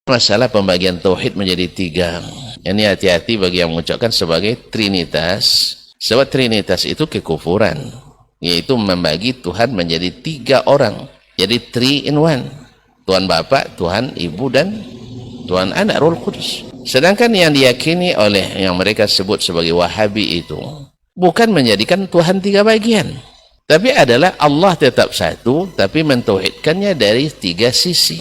Masalah pembagian tauhid menjadi tiga. Ini hati-hati bagi yang mengucapkan sebagai trinitas. Sebab trinitas itu kekufuran, yaitu membagi Tuhan menjadi tiga orang. Jadi 3 in 1. Tuhan Bapa, Tuhan Ibu, dan Tuhan Anak Roh Kudus. Sedangkan yang diyakini oleh yang mereka sebut sebagai Wahabi itu bukan menjadikan Tuhan tiga bagian, tapi adalah Allah tetap satu, tapi mentauhidkannya dari tiga sisi.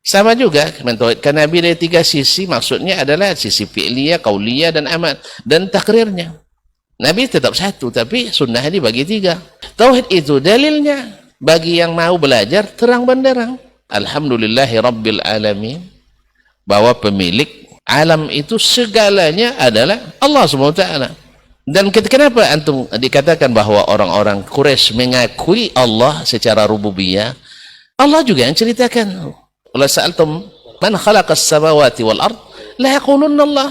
Sama juga mentauhidkan Nabi dari tiga sisi, maksudnya adalah sisi fi'liyah, qauliyah, dan amal, dan takrirnya. Nabi tetap satu, tapi sunnah dibagi tiga. Tauhid itu dalilnya bagi yang mau belajar terang benderang. Alhamdulillahi Rabbil Alamin, bahwa pemilik alam itu segalanya adalah Allah SWT. Dan kenapa antum dikatakan bahwa orang-orang Quraisy mengakui Allah secara rububiyah? Allah juga yang ceritakan. Qul sa'altum man khalaqas samawati wal ard la yaqulunna Allah.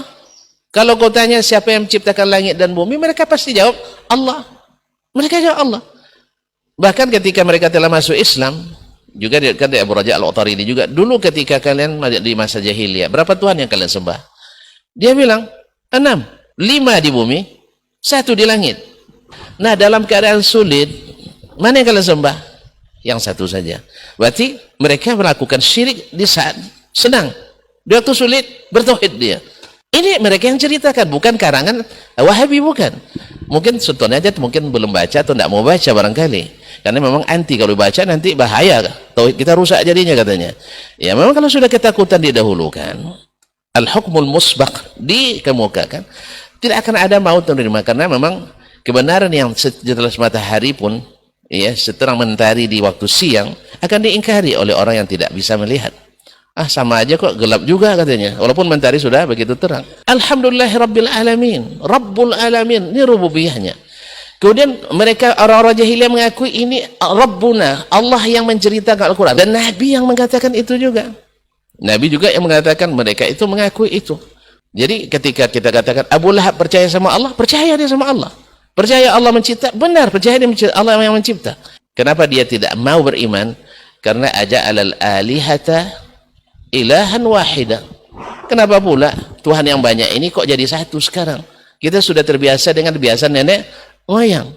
Kalau kau tanya siapa yang menciptakan langit dan bumi, mereka pasti jawab Allah. Mereka jawab Allah. Bahkan ketika mereka telah masuk Islam, juga dari Abu Raja Al-Utaridi juga, dulu ketika kalian di masa jahiliyah, berapa Tuhan yang kalian sembah? Dia bilang 6, 5 di bumi, 1 di langit. Nah, dalam keadaan sulit, mana yang kalian sembah? Yang satu saja. Berarti mereka melakukan syirik di saat senang. Di waktu sulit, bertauhid dia. Ini mereka yang ceritakan, bukan karangan Wahabi, bukan. Mungkin contohnya aja mungkin belum baca atau tidak mau baca barangkali. Karena memang anti, kalau baca nanti bahaya. Tauhid kita rusak jadinya katanya. Ya memang kalau sudah ketakutan didahulukan, al-hukmul musbaq dikemukakan, tidak akan ada maut menerima, karena memang kebenaran yang sejelas matahari pun, ya, seterang mentari di waktu siang, akan diingkari oleh orang yang tidak bisa melihat. Sama aja kok, gelap juga katanya, walaupun mentari sudah begitu terang. Alhamdulillahi Rabbil Alamin, Rabbul Alamin, ini rububiyahnya. Kemudian mereka orang-orang jahiliyah mengakui ini Rabbuna, Allah yang menceritakan Al-Quran, dan Nabi yang mengatakan itu juga. Nabi juga yang mengatakan, mereka itu mengakui itu. Jadi ketika kita katakan Abu Lahab percaya sama Allah, percaya dia sama Allah. Percaya Allah mencipta, benar, percaya dia mencipta, Allah yang mencipta. Kenapa dia tidak mau beriman? Karena aja'alal alihata ilahan wahida. Kenapa pula Tuhan yang banyak ini kok jadi satu sekarang? Kita sudah terbiasa dengan kebiasaan nenek moyang.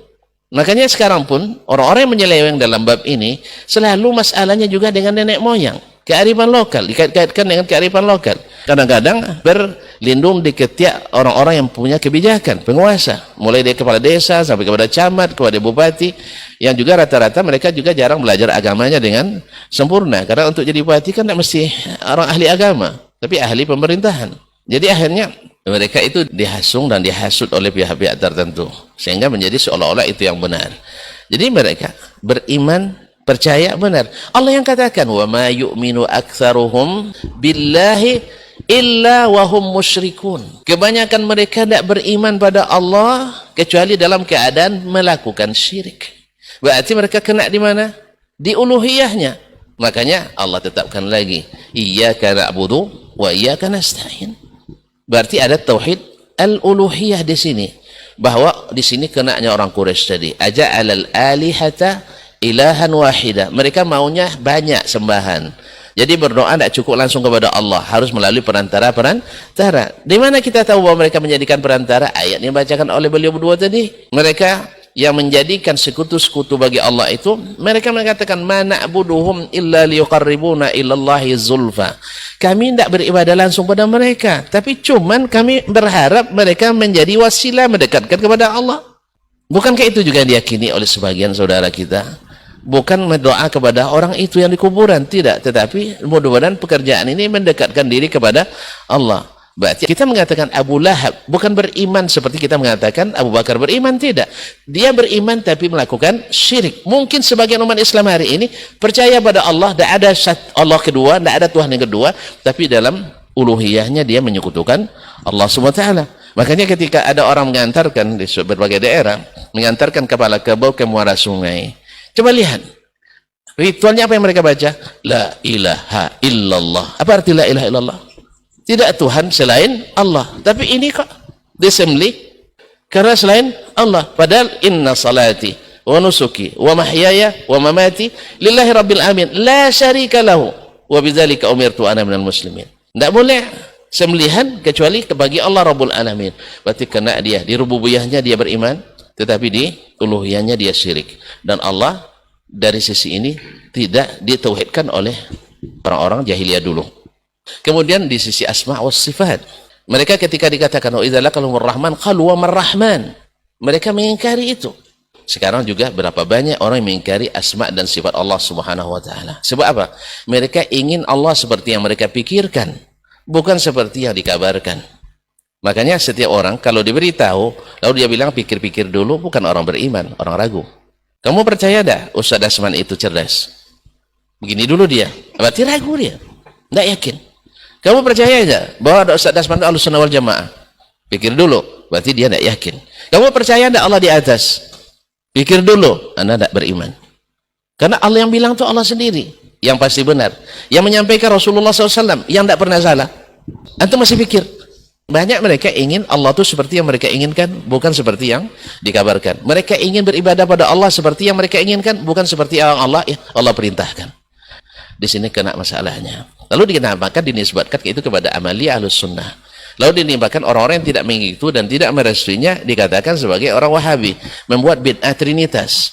Makanya sekarang pun orang-orang yang menyeleweng dalam bab ini selalu masalahnya juga dengan nenek moyang, kearifan lokal, dikait-kaitkan dengan kearifan lokal. Kadang-kadang berlindung di ketiak orang-orang yang punya kebijakan, penguasa, mulai dari kepala desa sampai kepada camat, kepada bupati, yang juga rata-rata mereka juga jarang belajar agamanya dengan sempurna, karena untuk jadi bupati kan tidak mesti orang ahli agama, tapi ahli pemerintahan. Jadi akhirnya mereka itu dihasung dan dihasut oleh pihak-pihak tertentu, sehingga menjadi seolah-olah itu yang benar. Jadi mereka beriman, percaya benar. Allah yang katakan, wa ma yu'minu aktsaruhum billahi illa wahum musyrikun. Kebanyakan mereka tidak beriman pada Allah kecuali dalam keadaan melakukan syirik. Berarti mereka kena di mana? Di uluhiyahnya. Makanya Allah tetapkan lagi, iyyaka na'budu wa iyyaka nasta'in. Berarti ada tauhid al-uluhiyah di sini. Bahwa di sini kenanya orang Quraisy tadi, aja'alal alihata ilahan wahida. Mereka maunya banyak sembahan. Jadi berdoa tidak cukup langsung kepada Allah, harus melalui perantara. Di mana kita tahu bahwa mereka menjadikan perantara? Ayat yang dibacakan oleh beliau berdua tadi. Mereka yang menjadikan sekutu-sekutu bagi Allah itu, mereka mengatakan mana na'buduhum illa liyuqarribuna ilallahi zulfa. Kami tidak beribadah langsung pada mereka, tapi cuman kami berharap mereka menjadi wasilah mendekatkan kepada Allah. Bukankah itu juga diyakini oleh sebagian saudara kita? Bukan berdoa kepada orang itu yang di kuburan, tidak, tetapi mudah-mudahan pekerjaan ini mendekatkan diri kepada Allah. Berarti kita mengatakan Abu Lahab bukan beriman seperti kita mengatakan Abu Bakar beriman, tidak. Dia beriman tapi melakukan syirik. Mungkin sebagian umat Islam hari ini percaya pada Allah, tidak ada Allah kedua, tidak ada Tuhan yang kedua, tapi dalam uluhiyahnya dia menyekutukan Allah SWT. Makanya ketika ada orang mengantarkan di berbagai daerah, mengantarkan kepala kerbau ke muara sungai, coba lihat ritualnya apa yang mereka baca? La ilaha illallah. Apa arti la ilaha illallah? Tidak Tuhan selain Allah. Tapi ini kok disembelih karena selain Allah. Padahal inna salati wa nusuki wa mahyaya wa mamati lillahi rabbil alamin la syarika lahu wa bidzalika umirtu ana minal muslimin. Tidak boleh sembelihan kecuali bagi Allah Rabbul Alamin. Berarti kena dia di rububiyahnya dia beriman, tetapi di uluhiyahnya dia syirik. Dan Allah dari sisi ini tidak ditauhidkan oleh orang-orang jahiliyah dulu. Kemudian di sisi asma wa sifat, mereka ketika dikatakan wa idza laqalumur rahman qalu wa marrahman, mereka mengingkari itu. Sekarang juga berapa banyak orang yang mengingkari asma dan sifat Allah Subhanahu wa taala. Sebab apa? Mereka ingin Allah seperti yang mereka pikirkan, bukan seperti yang dikabarkan. Makanya setiap orang kalau diberitahu lalu dia bilang pikir-pikir dulu, bukan orang beriman, orang ragu. Kamu percaya dah Ustaz Dasman itu cerdas? Begini dulu dia, berarti ragu dia, tidak yakin. Kamu percaya aja bahwa Ustaz Dasman itu Ahlussunnah wal Jamaah? Pikir dulu, berarti dia tidak yakin. Kamu percaya tidak Allah di atas? Pikir dulu, Anda tidak beriman. Karena Allah yang bilang itu Allah sendiri yang pasti benar, yang menyampaikan Rasulullah SAW yang tidak pernah salah. Antum masih pikir? Banyak mereka ingin Allah itu seperti yang mereka inginkan, bukan seperti yang dikabarkan. Mereka ingin beribadah pada Allah seperti yang mereka inginkan, bukan seperti yang Allah perintahkan. Di sini kena masalahnya. Lalu dinisbatkan itu kepada amaliyah Ahlus Sunnah. Lalu dinimbahkan orang-orang yang tidak mengikuti dan tidak merestuinya dikatakan sebagai orang Wahabi, membuat bid'ah Trinitas.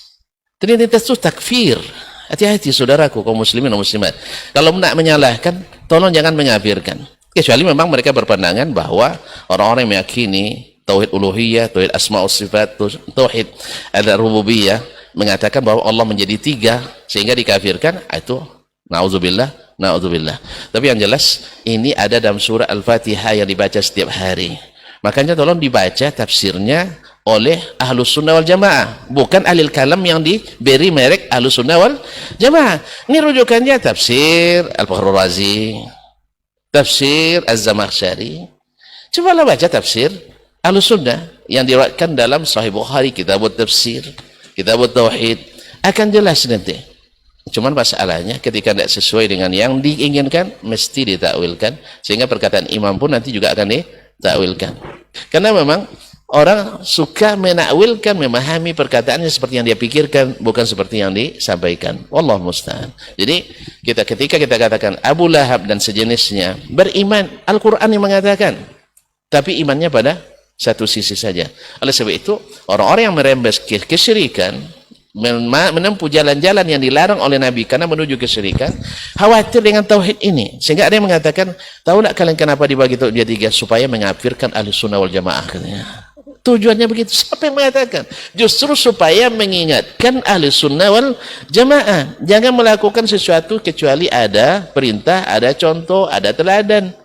Trinitas itu takfir. Hati-hati saudaraku kaum muslimin dan muslimat. Kalau nak menyalahkan, tolong jangan mengkafirkan. Kecuali memang mereka berpandangan bahwa orang-orang yang meyakini tauhid uluhiyah, tauhid asma wa sifat, tauhid al-rububiyah mengatakan bahwa Allah menjadi tiga sehingga dikafirkan, itu na'udzubillah. Tapi yang jelas ini ada dalam surah Al-Fatihah yang dibaca setiap hari. Makanya tolong dibaca tafsirnya oleh Ahlus Sunnah wal Jamaah, bukan ahlil kalam yang diberi merek Ahlus Sunnah wal Jamaah. Ini rujukannya tafsir Al-Fakhrul Razi, tafsir Az-Zamakhsyari. Cobalah baca tafsir Ahlus Sunnah yang diriwayatkan dalam Sahih Bukhari, Kitabut Tafsir, Kitabut Tauhid, akan jelas nanti. Cuman masalahnya ketika tidak sesuai dengan yang diinginkan, mesti ditakwilkan, sehingga perkataan imam pun nanti juga akan ditakwilkan. Karena memang orang suka menakwilkan, memahami perkataannya seperti yang dia pikirkan, bukan seperti yang disampaikan. Wallahu musta'an. Jadi ketika kita katakan Abu Lahab dan sejenisnya beriman, Al-Quran yang mengatakan, tapi imannya pada satu sisi saja. Oleh sebab itu orang-orang yang merembes kesyirikan, menempuh jalan-jalan yang dilarang oleh Nabi karena menuju kesyirikan, khawatir dengan tauhid ini, sehingga ada yang mengatakan, tahu tak kalian kenapa dibagi tauhid dia tiga? Supaya mengkafirkan Ahlus Sunnah wal Jamaah, katanya. Tujuannya begitu. Siapa yang mengatakan? Justru supaya mengingatkan Ahlus Sunnah wal Jamaah, jangan melakukan sesuatu kecuali ada perintah, ada contoh, ada teladan.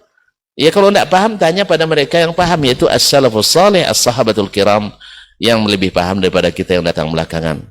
Ya kalau tidak paham, tanya pada mereka yang paham, yaitu as-salafus salih, as-sahabatul kiram, yang lebih paham daripada kita yang datang belakangan.